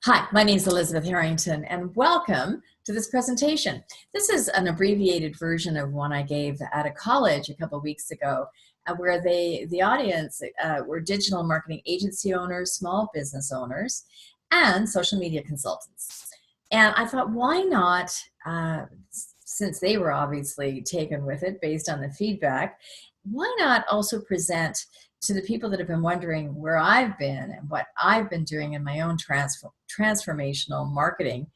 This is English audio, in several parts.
Hi, my name is Elizabeth Harrington, and welcome to this presentation. This is an abbreviated version of one I gave at a college a couple of weeks ago, where the audience were digital marketing agency owners, small business owners, and social media consultants. And I thought, why not, since they were obviously taken with it based on the feedback, why not also present to the people that have been wondering where I've been and what I've been doing in my own transformational marketing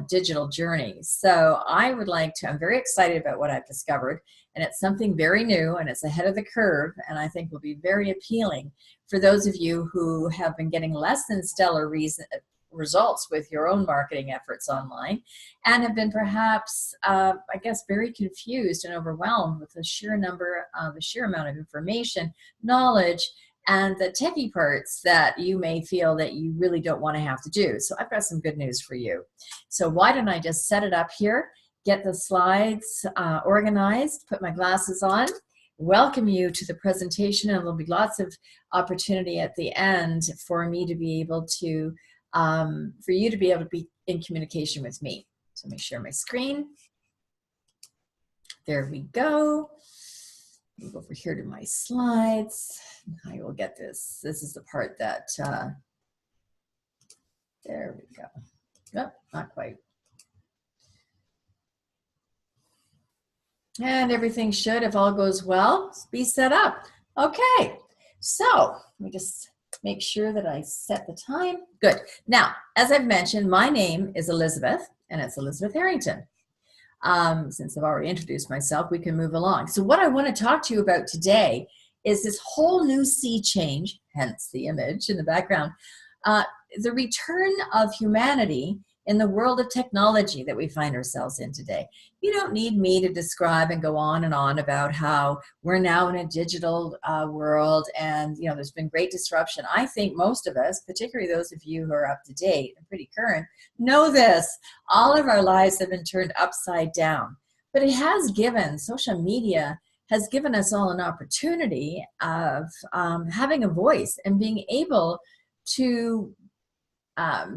digital journey. So I would like to, I'm very excited about what I've discovered, and it's something very new and it's ahead of the curve, and I think will be very appealing for those of you who have been getting less than stellar results with your own marketing efforts online and have been perhaps, I guess, very confused and overwhelmed with the sheer amount of information, knowledge, and the techie parts that you may feel that you really don't want to have to do. So I've got some good news for you. So why don't I just set it up here, get the slides organized, put my glasses on, welcome you to the presentation, and there'll be lots of opportunity at the end for me to be able to for you to be able to be in communication with me. So let me share my screen. There we go. Move over here to my slides. I will get this. This is the part that, there we go. Nope, not quite. And everything should, if all goes well, be set up. Okay, so let me just make sure that I set the time. Good. Now, as I've mentioned, my name is Elizabeth, and it's Elizabeth Harrington. Since I've already introduced myself, we can move along. So what I want to talk to you about today is this whole new sea change, hence the image in the background, the return of humanity in the world of technology that we find ourselves in today. You don't need me to describe and go on and on about how we're now in a digital world, and there's been great disruption. I think most of us, particularly those of you who are up to date and pretty current, know this. All of our lives have been turned upside down. But it has given, social media has given us all an opportunity of having a voice and being able to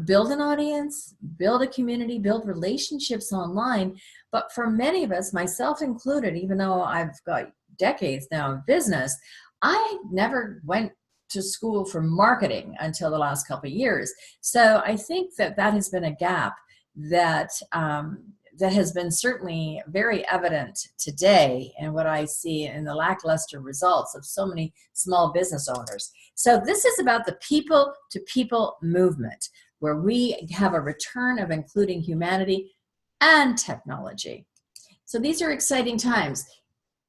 build an audience, build a community, build relationships online. But for many of us, myself included, even though I've got decades now of business, I never went to school for marketing until the last couple of years. So I think that has been a gap that that has been certainly very evident today in what I see in the lackluster results of so many small business owners. So this is about the people-to-people movement, where we have a return of including humanity and technology. So these are exciting times.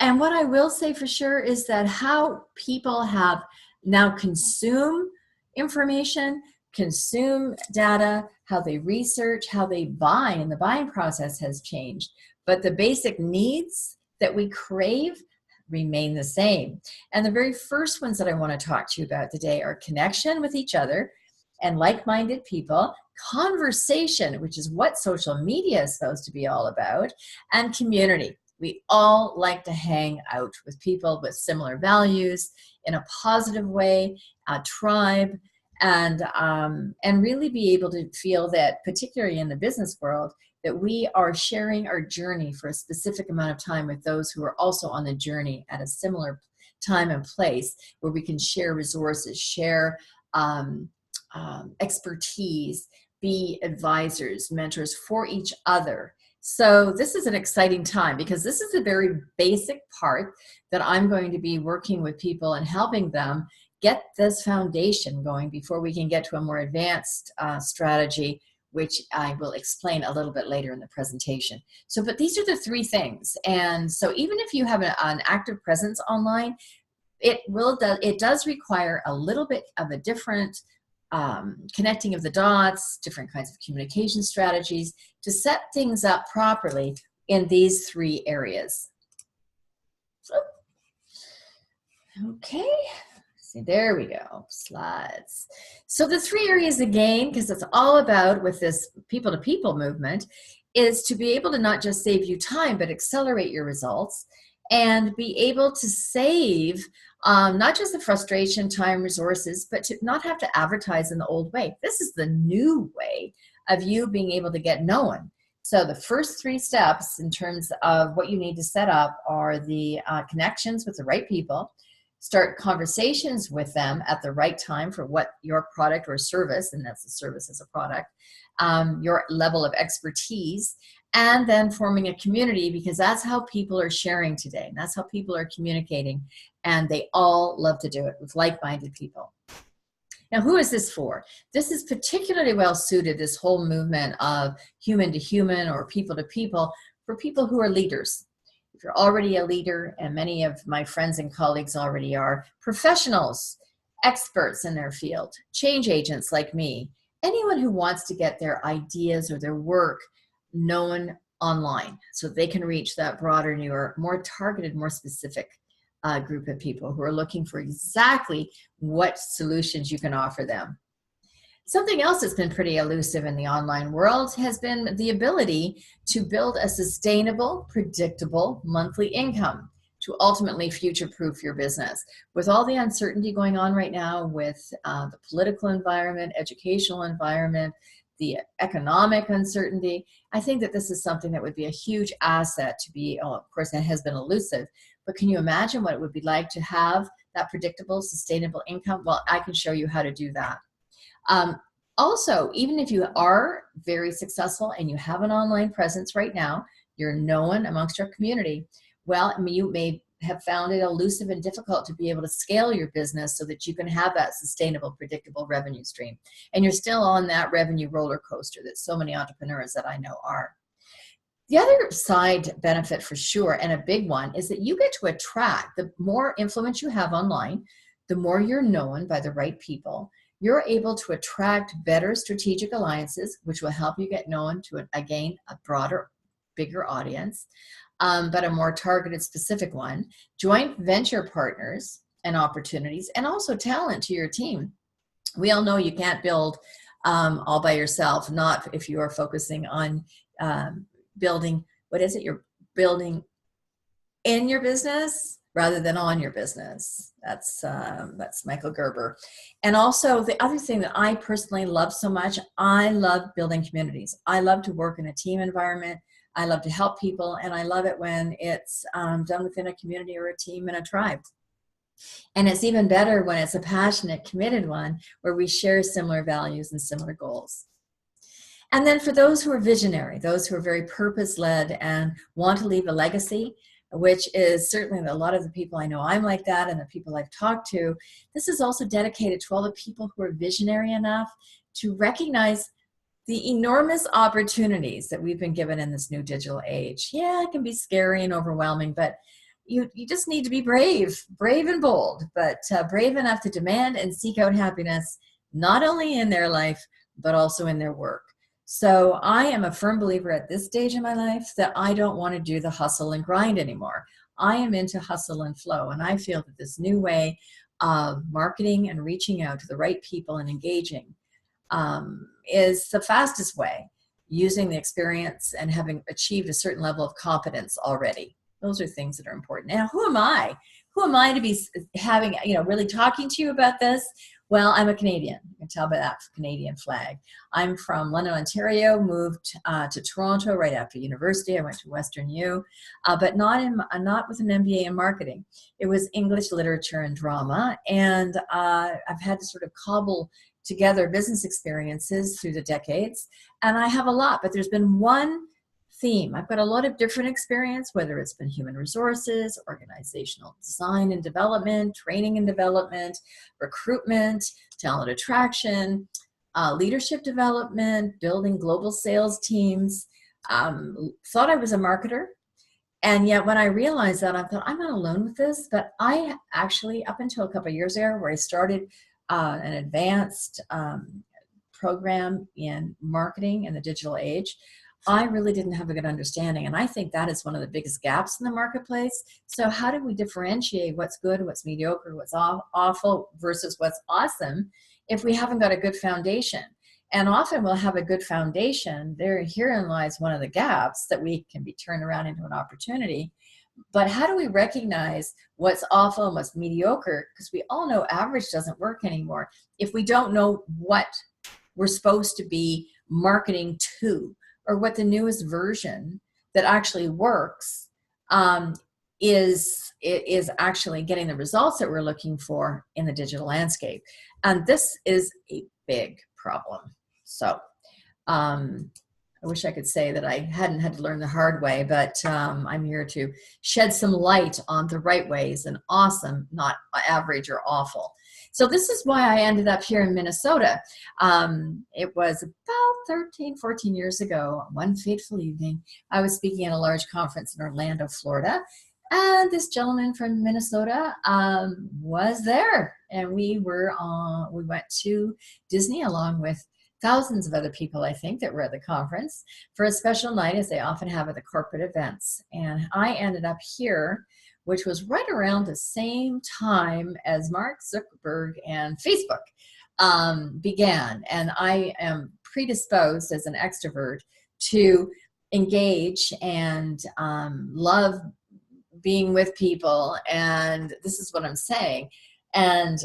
And what I will say for sure is that how people have now consume information, consume data, how they research, how they buy, and the buying process has changed. But the basic needs that we crave remain the same. And the very first ones that I want to talk to you about today are connection with each other and like-minded people, conversation, which is what social media is supposed to be all about, and community. We all like to hang out with people with similar values in a positive way, a tribe, and really be able to feel that, particularly in the business world, that we are sharing our journey for a specific amount of time with those who are also on the journey at a similar time and place, where we can share resources, share expertise, be advisors, mentors for each other. So this is an exciting time, because this is a very basic part that I'm going to be working with people and helping them get this foundation going before we can get to a more advanced strategy, which I will explain a little bit later in the presentation. So, but these are the three things. And so even if you have an active presence online, it does require a little bit of a different connecting of the dots, different kinds of communication strategies to set things up properly in these three areas. So, okay. See, there we go, slides. So the three areas again, because it's all about with this people-to-people movement, is to be able to not just save you time, but accelerate your results and be able to save Not just the frustration, time, resources, but to not have to advertise in the old way. This is the new way of you being able to get known. So the first 3 steps in terms of what you need to set up are the connections with the right people, start conversations with them at the right time for what your product or service, and that's the service as a product, your level of expertise, and then forming a community, because that's how people are sharing today. And that's how people are communicating. And they all love to do it with like-minded people. Now, who is this for? This is particularly well suited, this whole movement of human to human or people to people, for people who are leaders. If you're already a leader, and many of my friends and colleagues already are, professionals, experts in their field, change agents like me, anyone who wants to get their ideas or their work known online so they can reach that broader, newer, more targeted, more specific group of people who are looking for exactly what solutions you can offer them. Something else that's been pretty elusive in the online world has been the ability to build a sustainable, predictable monthly income to ultimately future-proof your business. With all the uncertainty going on right now with the political environment, educational environment, the economic uncertainty, I think that this is something that would be a huge asset to be, of course, it has been elusive, but can you imagine what it would be like to have that predictable, sustainable income? Well, I can show you how to do that. Also, even if you are very successful and you have an online presence right now, you're known amongst your community, well, I mean, you may have found it elusive and difficult to be able to scale your business so that you can have that sustainable, predictable revenue stream. And you're still on that revenue roller coaster that so many entrepreneurs that I know are. The other side benefit for sure, and a big one, is that you get to attract, the more influence you have online, the more you're known by the right people, you're able to attract better strategic alliances, which will help you get known to, again, a broader, bigger audience, but a more targeted, specific one, joint venture partners and opportunities, and also talent to your team. We all know you can't build all by yourself, not if you are focusing on building, what is it? You're building in your business rather than on your business. That's Michael Gerber. And also the other thing that I personally love so much, I love building communities. I love to work in a team environment. I love to help people, and I love it when it's done within a community or a team and a tribe. And it's even better when it's a passionate, committed one where we share similar values and similar goals. And then for those who are visionary, those who are very purpose-led and want to leave a legacy, which is certainly a lot of the people I know I'm like that, and the people I've talked to, this is also dedicated to all the people who are visionary enough to recognize the enormous opportunities that we've been given in this new digital age. Yeah, it can be scary and overwhelming, but you just need to be brave and bold, but brave enough to demand and seek out happiness, not only in their life, but also in their work. So I am a firm believer at this stage in my life that I don't want to do the hustle and grind anymore. I am into hustle and flow, and I feel that this new way of marketing and reaching out to the right people and engaging is the fastest way, using the experience and having achieved a certain level of competence already. Those are things that are important. Now, who am I? Who am I to be having, really talking to you about this? Well, I'm a Canadian. You can tell by that Canadian flag. I'm from London, Ontario, moved to Toronto right after university. I went to Western U, but not with an MBA in marketing. It was English literature and drama, and I've had to sort of cobble together business experiences through the decades, and I have a lot, but there's been one theme. I've got a lot of different experience, whether it's been human resources, organizational design and development, training and development, recruitment, talent attraction, leadership development, building global sales teams. Thought I was a marketer. And yet when I realized that, I thought, I'm not alone with this. But I actually, up until a couple of years ago, where I started an advanced program in marketing in the digital age, I really didn't have a good understanding. And I think that is one of the biggest gaps in the marketplace. So how do we differentiate what's good, what's mediocre, what's awful versus what's awesome if we haven't got a good foundation? And often we'll have a good foundation. Herein lies one of the gaps that we can be turned around into an opportunity. But how do we recognize what's awful and what's mediocre? Because we all know average doesn't work anymore. If we don't know what we're supposed to be marketing to, or what the newest version that actually works is actually getting the results that we're looking for in the digital landscape. And this is a big problem. So I wish I could say that I hadn't had to learn the hard way, but I'm here to shed some light on the right ways and awesome, not average or awful. So this is why I ended up here in Minnesota. It was about 13, 14 years ago, one fateful evening, I was speaking at a large conference in Orlando, Florida, and this gentleman from Minnesota was there. And we went to Disney along with thousands of other people, I think, that were at the conference for a special night, as they often have at the corporate events. And I ended up here, which was right around the same time as Mark Zuckerberg and Facebook began. And I am predisposed as an extrovert to engage and love being with people. And this is what I'm saying. And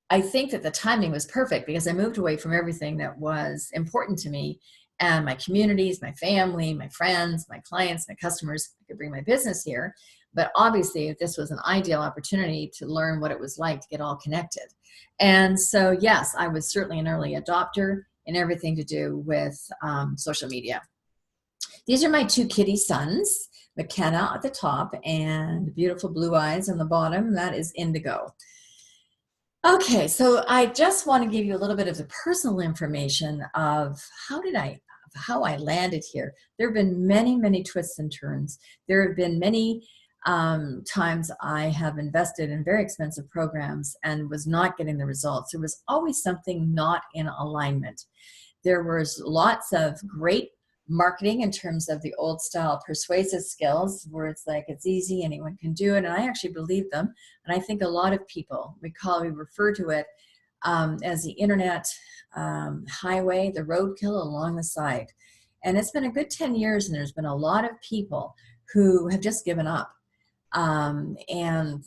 I think that the timing was perfect because I moved away from everything that was important to me and my communities, my family, my friends, my clients, my customers. I could bring my business here, but obviously this was an ideal opportunity to learn what it was like to get all connected. And so, yes, I was certainly an early adopter in everything to do with social media. These are my two kitty sons, McKenna at the top and beautiful blue eyes on the bottom. That is Indigo. Okay, so I just want to give you a little bit of the personal information of how I landed here. There have been many, many twists and turns. There have been many times I have invested in very expensive programs and was not getting the results. There was always something not in alignment. There was lots of great marketing in terms of the old style persuasive skills where it's like it's easy, anyone can do it, and I actually believe them. And I think a lot of people we refer to it as the internet highway, the roadkill along the side. And it's been a good 10 years, and there's been a lot of people who have just given up. And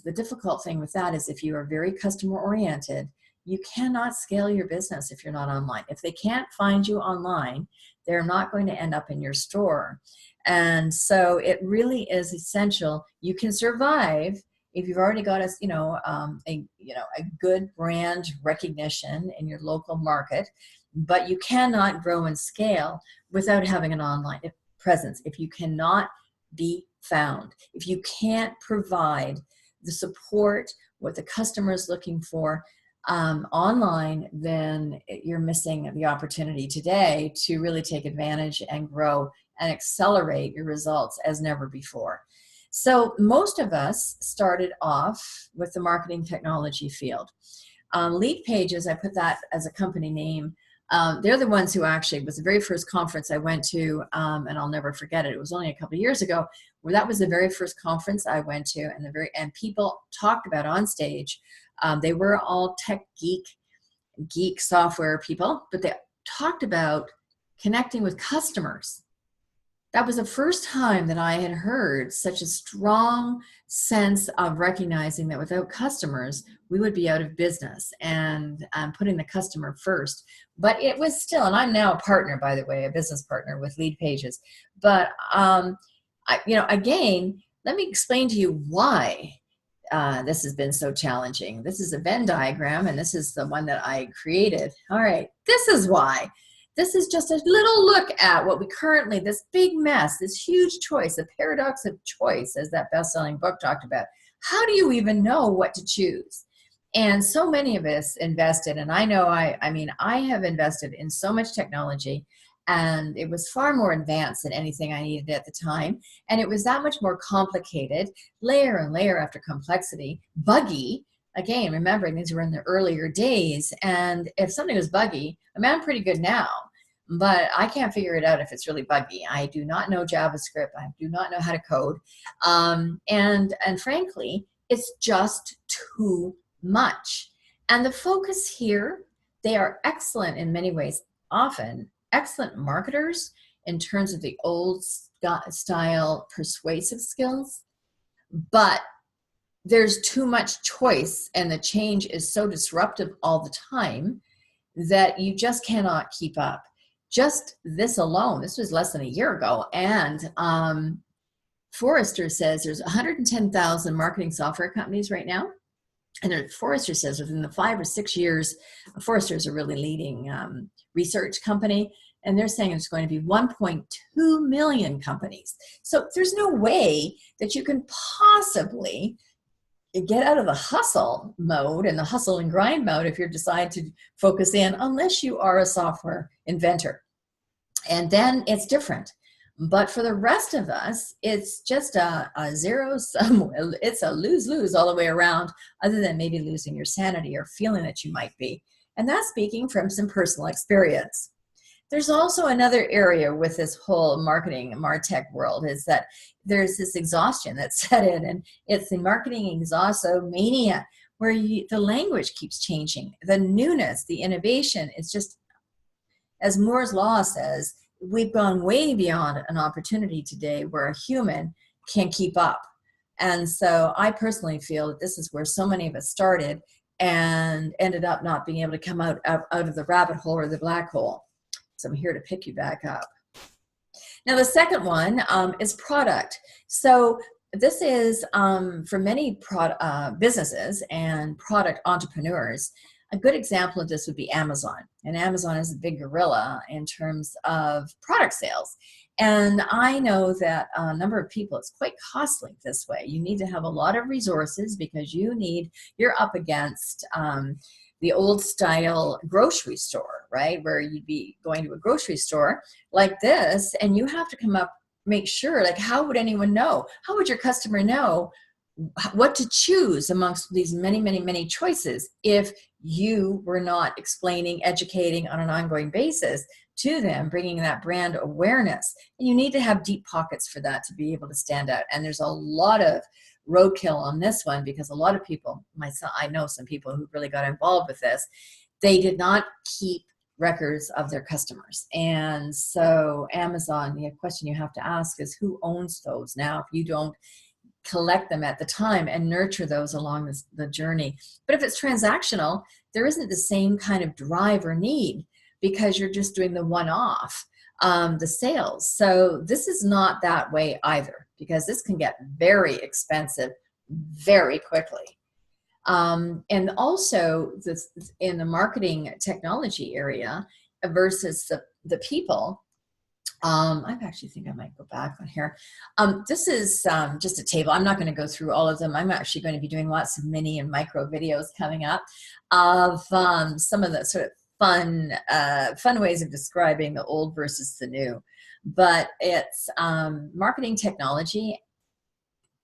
the difficult thing with that is if you are very customer oriented, you cannot scale your business if you're not online. If they can't find you online, they're not going to end up in your store. And so it really is essential. You can survive if you've already got a good brand recognition in your local market, but you cannot grow and scale without having an online presence. If you cannot be found, if you can't provide the support, what the customer is looking for, online, then you're missing the opportunity today to really take advantage and grow and accelerate your results as never before. So most of us started off with the marketing technology field. Lead Pages, I put that as a company name. They're the ones who actually was the very first conference I went to, and I'll never forget it. It was only a couple of years ago where that was the very first conference I went to, and people talked about on stage. They were all tech geek software people, but they talked about connecting with customers. That was the first time that I had heard such a strong sense of recognizing that without customers, we would be out of business and putting the customer first. But it was still, and I'm now a partner, by the way, a business partner with Lead Pages. But, again, let me explain to you why this has been so challenging. This is a Venn diagram, and this is the one that I created. All right, this is why. This is just a little look at what we currently, this big mess, this huge choice, the paradox of choice, as that best-selling book talked about. How do you even know what to choose? And so many of us invested, and I know I have invested in so much technology, and it was far more advanced than anything I needed at the time. And it was that much more complicated, layer and layer after complexity, buggy. Again, remembering these were in the earlier days, and if something was buggy, I'm pretty good now, but I can't figure it out if it's really buggy. I do not know JavaScript. I do not know how to code. And frankly, it's just too much. And the focus here, they are excellent in many ways, often excellent marketers in terms of the old style persuasive skills. but there's too much choice and the change is so disruptive all the time that you just cannot keep up. Just this alone, this was less than a year ago, and Forrester says there's 110,000 marketing software companies right now. And Forrester says within the 5 or 6 years, Forrester is a really leading research company, and they're saying it's going to be 1.2 million companies. So there's no way that you can possibly get out of the hustle mode and the hustle and grind mode if you decide to focus in, unless you are a software inventor. And then it's different. But for the rest of us, it's just a zero sum. It's a lose-lose all the way around, other than maybe losing your sanity or feeling that you might be. And that's speaking from some personal experience. There's also another area with this whole marketing, MarTech world, is that there's this exhaustion that's set in, and it's the marketing exhaustomania, where the language keeps changing. The newness, the innovation, it's just, as Moore's Law says, we've gone way beyond an opportunity today where a human can keep up. And so I personally feel that this is where so many of us started and ended up not being able to come out of the rabbit hole or the black hole. So I'm here to pick you back up. Now, the second one is product. So this is for many businesses and product entrepreneurs. A good example of this would be Amazon. And Amazon is a big gorilla in terms of product sales. And I know that a number of people, it's quite costly this way. You need to have a lot of resources because you're up against the old style grocery store, right? Where you'd be going to a grocery store like this, and you have to make sure, like, how would anyone know? How would your customer know what to choose amongst these many, many, many choices if you were not explaining, educating on an ongoing basis to them, bringing that brand awareness? And you need to have deep pockets for that to be able to stand out. And there's a lot of roadkill on this one, because a lot of people, myself, I know some people who really got involved with this, they did not keep records of their customers. And so Amazon, the question you have to ask is, who owns those now if you don't collect them at the time and nurture those along the journey? But if it's transactional, there isn't the same kind of drive or need, because you're just doing the one-off, the sales. So this is not that way either, because this can get very expensive very quickly. And also in the marketing technology area versus the people, I actually think I might go back on here. This is just a table. I'm not going to go through all of them. I'm actually going to be doing lots of mini and micro videos coming up of some of the sort of fun ways of describing the old versus the new. But it's marketing technology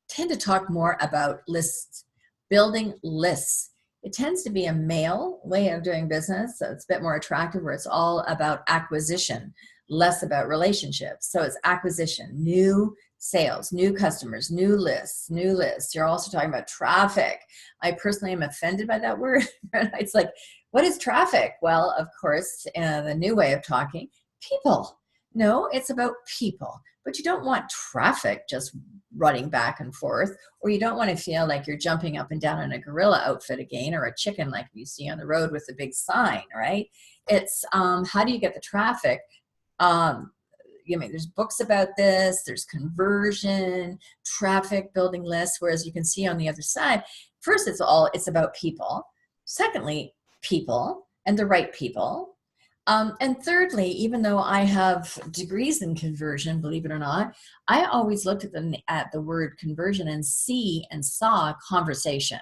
tend to talk more about lists, building lists. It tends to be a male way of doing business, so it's a bit more attractive, where it's all about acquisition, less about relationships. So it's acquisition, new sales, new customers, new lists, new lists. You're also talking about traffic. I personally am offended by that word. It's like, what is traffic? Well, of course, the new way of talking, people. No, it's about people. But you don't want traffic just running back and forth, or you don't want to feel like you're jumping up and down in a gorilla outfit again, or a chicken like you see on the road with the big sign, right? It's how do you get the traffic? There's books about this, there's conversion, traffic, building lists, whereas you can see on the other side, first it's about people. Secondly, people and the right people. And thirdly, even though I have degrees in conversion, believe it or not, I always looked at the word conversion and saw conversation.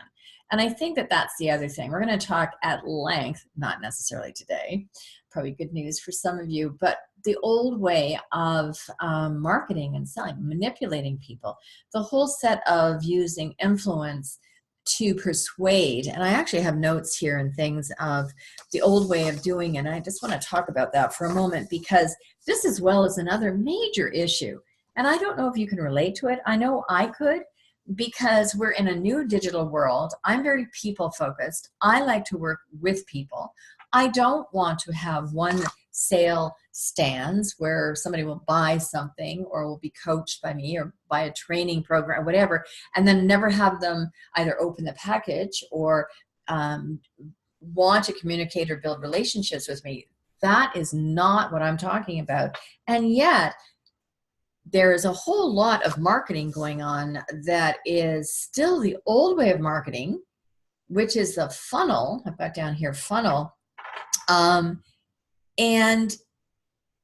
And I think that that's the other thing. We're going to talk at length, not necessarily today, probably good news for some of you, but the old way of marketing and selling, manipulating people, the whole set of using influence to persuade. And I actually have notes here and things of the old way of doing it. And I just want to talk about that for a moment, because this, as well as another major issue, and I don't know if you can relate to it. I know I could, because we're in a new digital world. I'm very people focused. I like to work with people. I don't want to have one sale stands where somebody will buy something or will be coached by me or buy a training program or whatever, and then never have them either open the package or want to communicate or build relationships with me. That is not what I'm talking about. And yet, there is a whole lot of marketing going on that is still the old way of marketing, which is the funnel. I've got down here funnel. And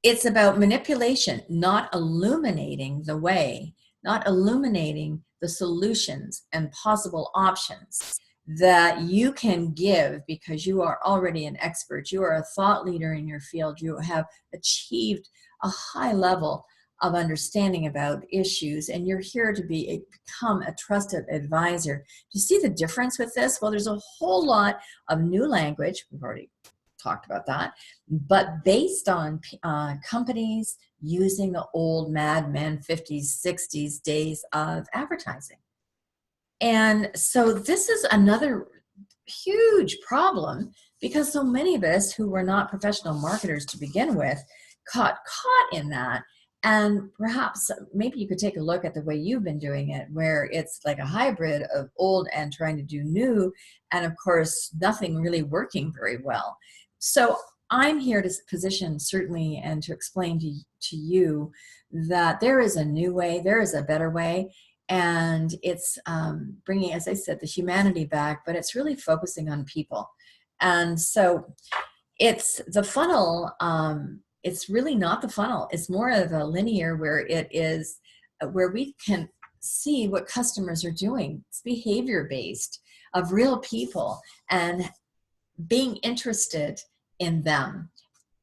it's about manipulation, not illuminating the way, not illuminating the solutions and possible options that you can give because you are already an expert. You are a thought leader in your field. You have achieved a high level of understanding about issues, and you're here to become a trusted advisor. Do you see the difference with this? Well, there's a whole lot of new language. We've already talked about that, but based on companies using the old Mad Men 50s, 60s days of advertising. And so this is another huge problem because so many of us who were not professional marketers to begin with caught in that. And perhaps maybe you could take a look at the way you've been doing it, where it's like a hybrid of old and trying to do new, and of course nothing really working very well. So I'm here to position certainly and to explain to you that there is a new way, there is a better way, and it's bringing, as I said, the humanity back, but it's really focusing on people. And so it's the funnel. It's really not the funnel. It's more of a linear where it is where we can see what customers are doing. It's behavior based of real people and being interested in them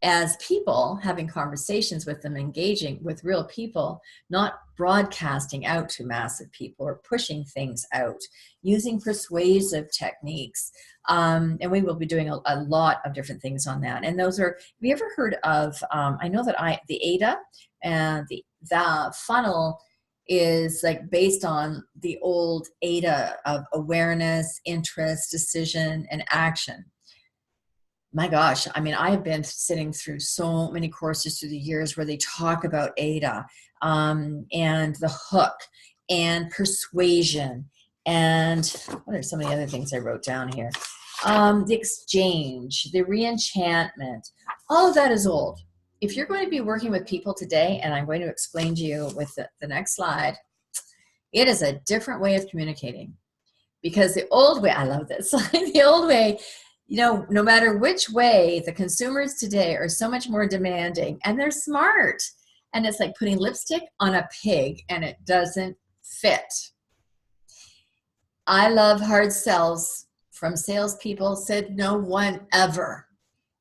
as people, having conversations with them, engaging with real people, not broadcasting out to massive people or pushing things out, using persuasive techniques. And we will be doing a lot of different things on that. And those are, have you ever heard of, I know that the ADA and the funnel is like based on the old ADA of awareness, interest, decision, and action. My gosh, I mean, I have been sitting through so many courses through the years where they talk about ADA and the hook and persuasion and what are some of the other things I wrote down here? The exchange, the reenchantment, all of that is old. If you're going to be working with people today, and I'm going to explain to you with the next slide, it is a different way of communicating. Because the old way, I love this, the old way, you know, no matter which way, the consumers today are so much more demanding and they're smart. And it's like putting lipstick on a pig and it doesn't fit. I love hard sells from salespeople, said no one ever.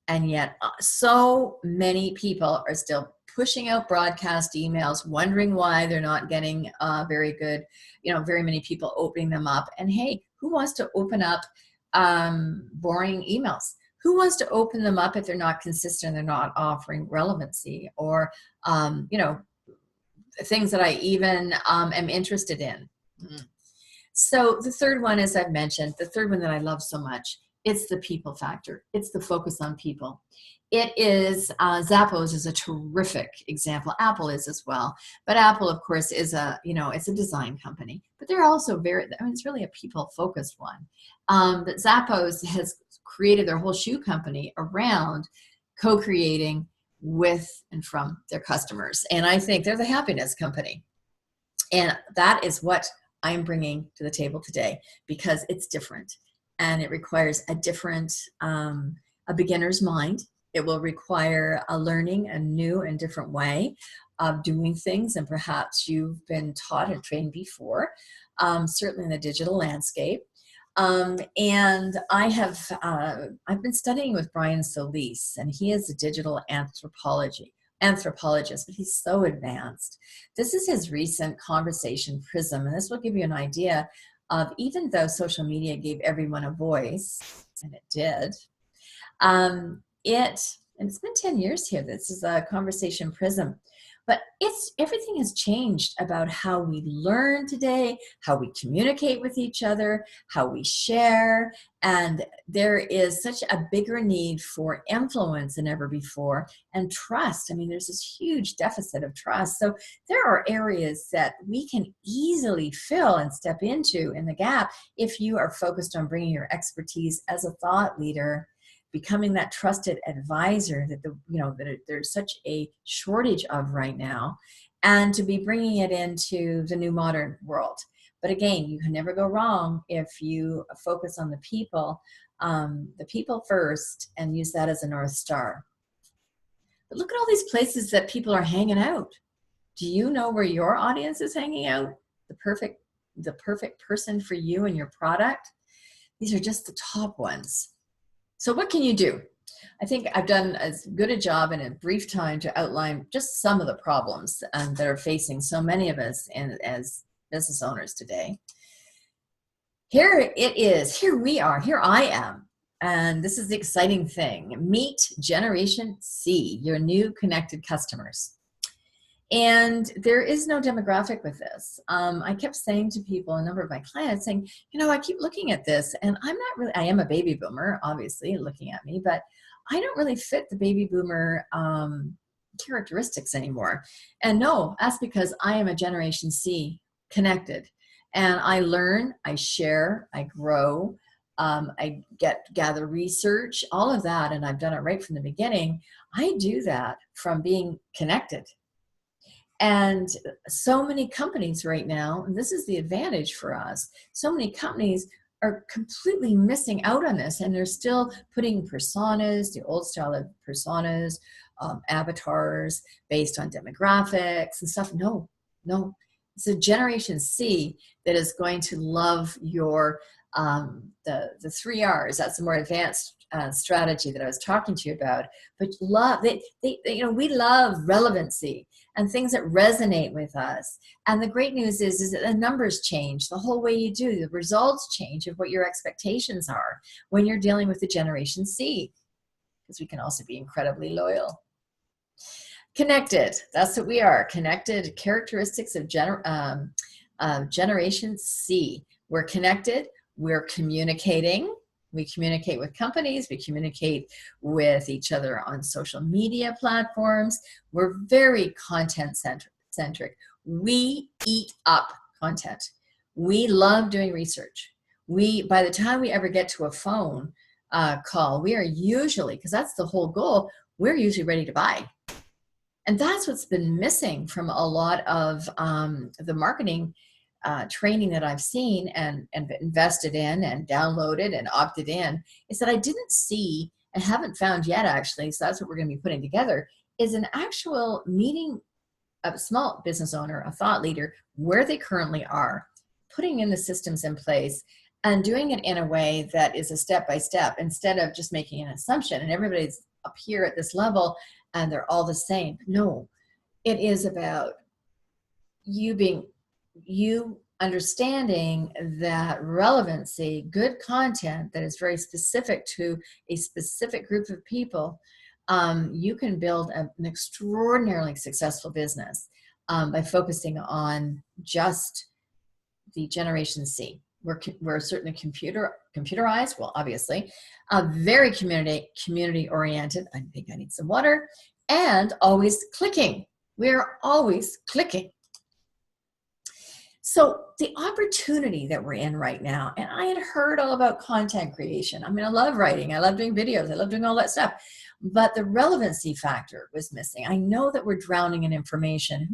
And yet so many people are still pushing out broadcast emails, wondering why they're not getting very good, very many people opening them up. And hey, who wants to open up boring emails? Who wants to open them up if they're not consistent, they're not offering relevancy or, things that I even am interested in? So the third one, as I've mentioned, the third one that I love so much, it's the people factor. It's the focus on people. It is, Zappos is a terrific example. Apple is as well. But Apple, of course, is it's a design company. But they're also it's really a people-focused one. But Zappos has created their whole shoe company around co-creating with and from their customers. And I think they're the happiness company. And that is what I'm bringing to the table today because it's different. And it requires a different, a beginner's mind. It will require a learning a new and different way of doing things. And perhaps you've been taught and trained before, certainly in the digital landscape. And I've been studying with Brian Solis, and he is a digital anthropologist, but he's so advanced. This is his recent conversation prism, and this will give you an idea of, even though social media gave everyone a voice, and it did, it and it's been 10 years here. This is a Conversation Prism. But everything has changed about how we learn today, how we communicate with each other, how we share, and there is such a bigger need for influence than ever before, and trust. I mean, there's this huge deficit of trust. So there are areas that we can easily fill and step into in the gap if you are focused on bringing your expertise as a thought leader, becoming that trusted advisor that there's such a shortage of right now, and to be bringing it into the new modern world. But again, you can never go wrong if you focus on the people first, and use that as a North Star. But look at all these places that people are hanging out. Do you know where your audience is hanging out? The perfect person for you and your product? These are just the top ones. So what can you do? I think I've done as good a job in a brief time to outline just some of the problems that are facing so many of us as business owners today. Here it is. Here we are. Here I am. And this is the exciting thing. Meet Generation C, your new connected customers. And there is no demographic with this. I kept saying to people, a number of my clients, saying, I keep looking at this, and I am a baby boomer, obviously, looking at me, but I don't really fit the baby boomer characteristics anymore. And no, that's because I am a Generation C connected. And I learn, I share, I grow, I gather research, all of that, and I've done it right from the beginning. I do that from being connected. And so many companies right now, and this is the advantage for us, so many companies are completely missing out on this, and they're still putting personas, the old style of personas, avatars based on demographics and stuff. No. It's a Generation C that is going to love your the 3 R's. That's the more advanced strategy that I was talking to you about. But we love relevancy and things that resonate with us. And the great news is that the numbers change the whole way you do. The results change of what your expectations are when you're dealing with the Generation C, because we can also be incredibly loyal. Connected, that's what we are. Connected, characteristics of Generation C. We're connected, we're communicating. We communicate with companies, we communicate with each other on social media platforms. We're very content centric. We eat up content. We love doing research. By the time we ever get to a phone call, we are usually, because that's the whole goal, we're usually ready to buy. And that's what's been missing from a lot of the marketing training that I've seen and invested in and downloaded and opted in, is that I didn't see and haven't found yet, actually, so that's what we're going to be putting together, is an actual meeting a small business owner, a thought leader, where they currently are, putting in the systems in place and doing it in a way that is a step-by-step, instead of just making an assumption and everybody's up here at this level and they're all the same. No, it is about you understanding that relevancy, good content that is very specific to a specific group of people, you can build an extraordinarily successful business by focusing on just the Generation C. We're certainly computerized, well, obviously, very community oriented. I think I need some water, and always clicking. We're always clicking. So the opportunity that we're in right now, and I had heard all about content creation. I mean, I love writing. I love doing videos. I love doing all that stuff. But the relevancy factor was missing. I know that we're drowning in information.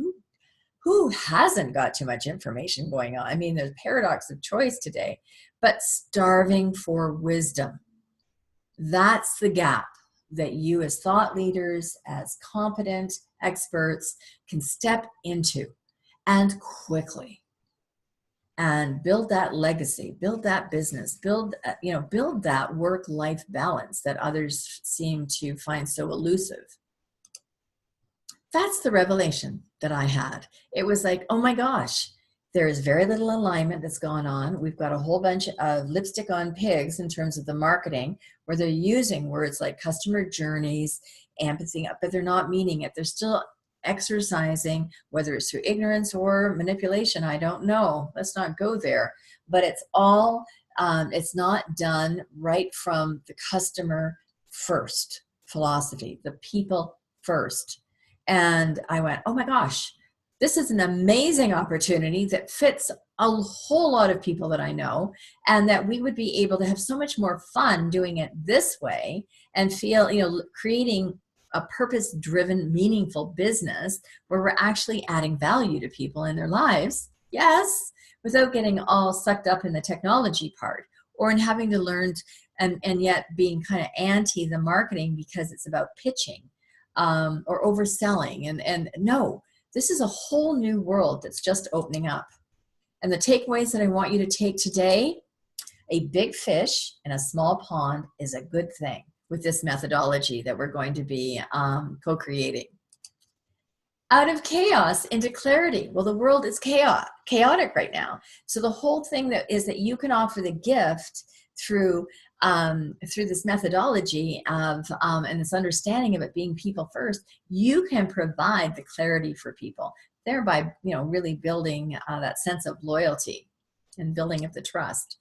Who hasn't got too much information going on? I mean, there's paradox of choice today, but starving for wisdom. That's the gap that you as thought leaders, as competent experts, can step into, and quickly. And build that legacy, build that business, build that work-life balance that others seem to find so elusive. That's the revelation that I had. It was like, oh my gosh, there is very little alignment that's gone on. We've got a whole bunch of lipstick on pigs in terms of the marketing, where they're using words like customer journeys empathy, but they're not meaning it. They're still exercising, whether it's through ignorance or manipulation. I don't know. Let's not go there. But it's all, it's not done right from the customer first philosophy, the people first. And I went, oh my gosh, this is an amazing opportunity that fits a whole lot of people that I know, and that we would be able to have so much more fun doing it this way and feel, you know, creating a purpose-driven, meaningful business where we're actually adding value to people in their lives. Yes, without getting all sucked up in the technology part or in having to learn and yet being kind of anti the marketing because it's about pitching or overselling. And no, this is a whole new world that's just opening up. And the takeaways that I want you to take today: a big fish in a small pond is a good thing with this methodology that we're going to be co-creating. Out of chaos into clarity. Well, the world is chaotic right now. So the whole thing that is that you can offer the gift through this methodology of and this understanding of it being people first, you can provide the clarity for people, thereby, you know, really building that sense of loyalty and building of the trust.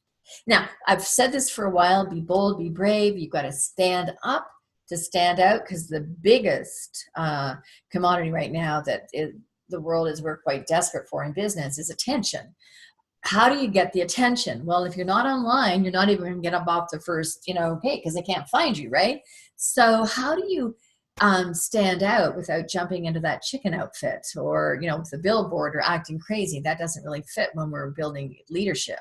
Now, I've said this for a while: be bold, be brave. You've got to stand up to stand out, because the biggest commodity right now that the world is, we're quite desperate for in business, is attention. How do you get the attention? Well, if you're not online, you're not even going to get up off the first, you know, page, because they can't find you, right? So how do you stand out without jumping into that chicken outfit or, you know, with a billboard or acting crazy? That doesn't really fit when we're building leadership.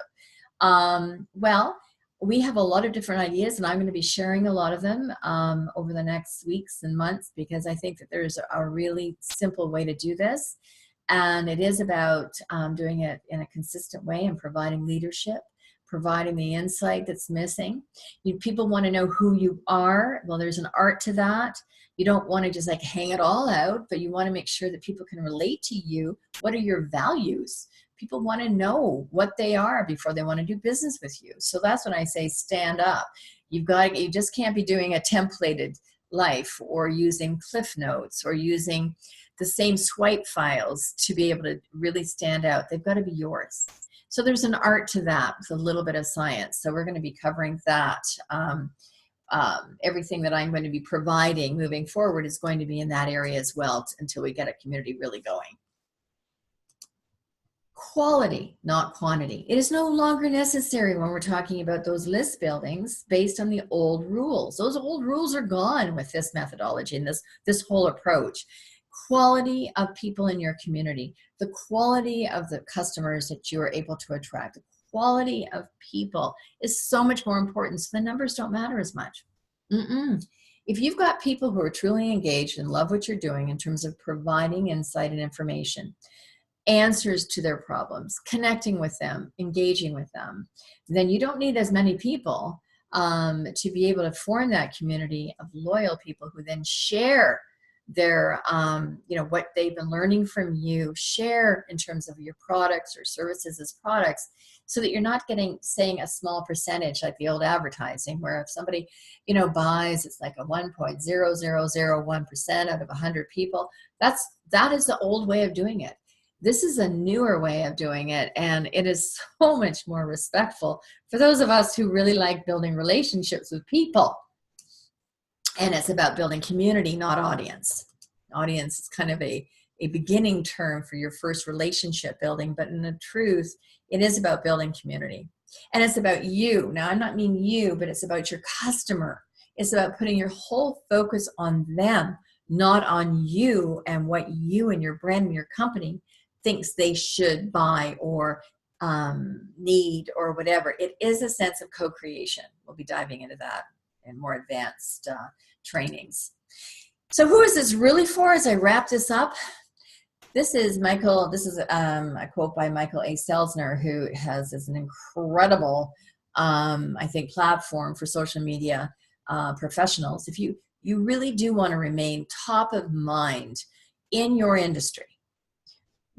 Well, we have a lot of different ideas, and I'm going to be sharing a lot of them over the next weeks and months, because I think that there's a really simple way to do this. And it is about doing it in a consistent way and providing leadership, providing the insight that's missing. People want to know who you are. Well, there's an art to that. You don't want to just like hang it all out, but you want to make sure that people can relate to you. What are your values? People want to know what they are before they want to do business with you. So that's when I say stand up. You just can't be doing a templated life or using Cliff Notes or using the same swipe files to be able to really stand out. They've got to be yours. So there's an art to that with a little bit of science. So we're going to be covering that. Everything that I'm going to be providing moving forward is going to be in that area as well until we get a community really going. Quality, not quantity. It is no longer necessary when we're talking about those list buildings based on the old rules. Those old rules are gone with this methodology and this whole approach. Quality of people in your community, the quality of the customers that you are able to attract, the quality of people is so much more important. So the numbers don't matter as much. If you've got people who are truly engaged and love what you're doing in terms of providing insight and information, answers to their problems, connecting with them, engaging with them, then you don't need as many people to be able to form that community of loyal people who then share their, what they've been learning from you, share in terms of your products or services as products, so that you're not saying a small percentage like the old advertising, where if somebody, buys, it's like a 1.0001% out of 100 people. That is the old way of doing it. This is a newer way of doing it, and it is so much more respectful for those of us who really like building relationships with people. And it's about building community, not audience. Audience is kind of a beginning term for your first relationship building, but in the truth, it is about building community. And it's about you. Now, I'm not meaning you, but it's about your customer. It's about putting your whole focus on them, not on you and what you and your brand and your company thinks they should buy or need or whatever. It is a sense of co-creation. We'll be diving into that in more advanced trainings. So who is this really for as I wrap this up? This is Michael. This is a quote by Michael A. Selzner, who has an incredible, I think, platform for social media professionals. If you really do want to remain top of mind in your industry,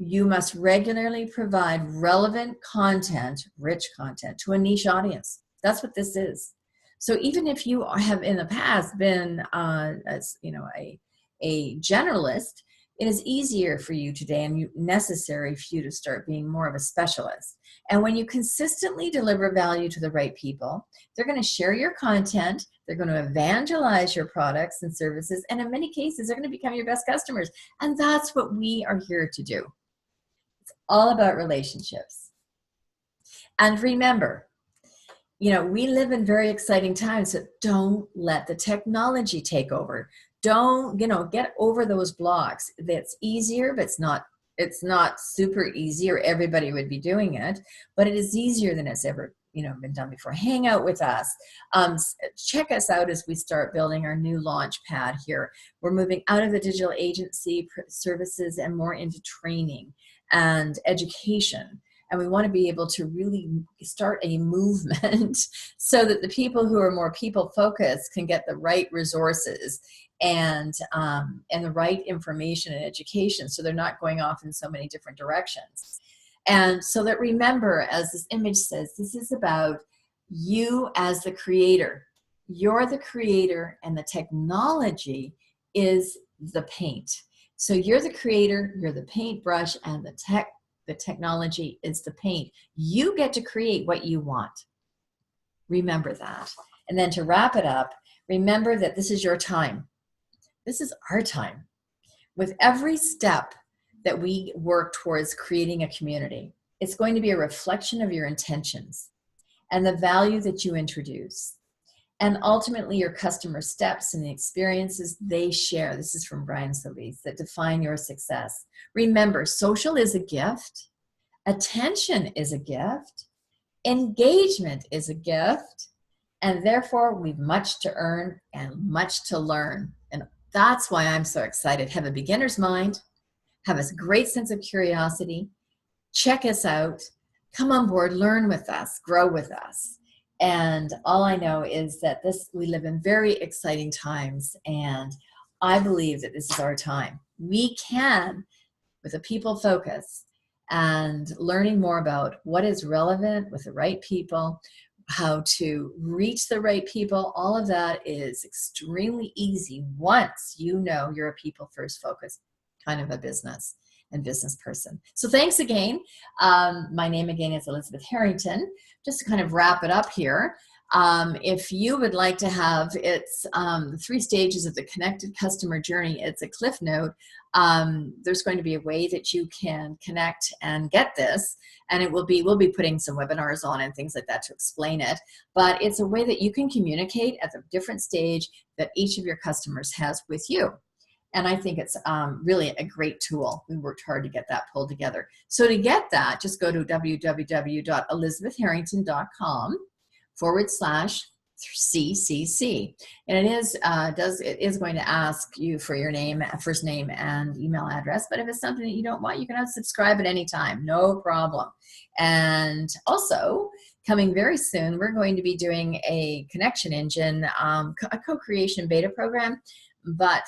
you must regularly provide relevant content, rich content, to a niche audience. That's what this is. So even if you have in the past been, as you know, a generalist, it is easier for you today and necessary for you to start being more of a specialist. And when you consistently deliver value to the right people, they're going to share your content, they're going to evangelize your products and services, and in many cases, they're going to become your best customers. And that's what we are here to do. It's all about relationships. And remember, you know, we live in very exciting times, so don't let the technology take over. Don't, you know, get over those blocks. That's easier, but it's not super easy, or everybody would be doing it, but it is easier than it's ever, you know, been done before. Hang out with us. Check us out as we start building our new launch pad here. We're moving out of the digital agency services and more into training and education. And we want to be able to really start a movement so that the people who are more people focused can get the right resources and the right information and education, so they're not going off in so many different directions. And so that, remember, as this image says, this is about you as the creator. You're the creator, and the technology is the paint. So you're the creator, you're the paintbrush, and the technology is the paint. You get to create what you want. Remember that. And then to wrap it up, remember that this is your time. This is our time. With every step that we work towards creating a community, it's going to be a reflection of your intentions and the value that you introduce, and ultimately your customer steps and the experiences they share. This is from Brian Solis, that define your success. Remember, social is a gift. Attention is a gift. Engagement is a gift. And therefore, we've much to earn and much to learn. And that's why I'm so excited. Have a beginner's mind. Have a great sense of curiosity. Check us out. Come on board. Learn with us. Grow with us. And all I know is that we live in very exciting times, and I believe that this is our time. We can, with a people focus and learning more about what is relevant with the right people, how to reach the right people, all of that is extremely easy once you know you're a people first focused kind of a business and business person. So thanks again. My name again is Elizabeth Harrington. Just to kind of wrap it up here, if you would like to have the 3 stages of the connected customer journey, it's a cliff note. There's going to be a way that you can connect and get this, and we'll be putting some webinars on and things like that to explain it. But it's a way that you can communicate at the different stage that each of your customers has with you. And I think it's really a great tool. We worked hard to get that pulled together. So to get that, just go to www.elizabethharrington.com/CCC. And it is going to ask you for your name, first name, and email address. But if it's something that you don't want, you can unsubscribe at any time. No problem. And also, coming very soon, we're going to be doing a connection engine, a co-creation beta program. But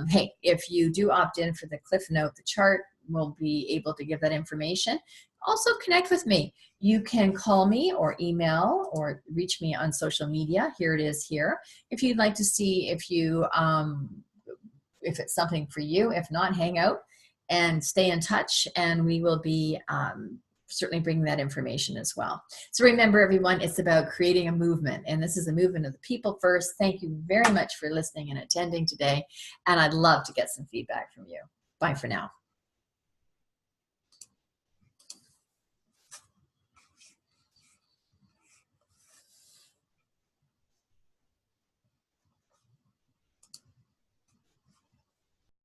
hey, if you do opt in for the Cliff Note, the chart, we'll be able to give that information. Also connect with me. You can call me or email or reach me on social media. Here it is here. If you'd like to see if it's something for you. If not, hang out and stay in touch, and we will be certainly bringing that information as well. So remember, everyone, it's about creating a movement, and this is a movement of the people first. Thank you very much for listening and attending today, and I'd love to get some feedback from you. Bye for now.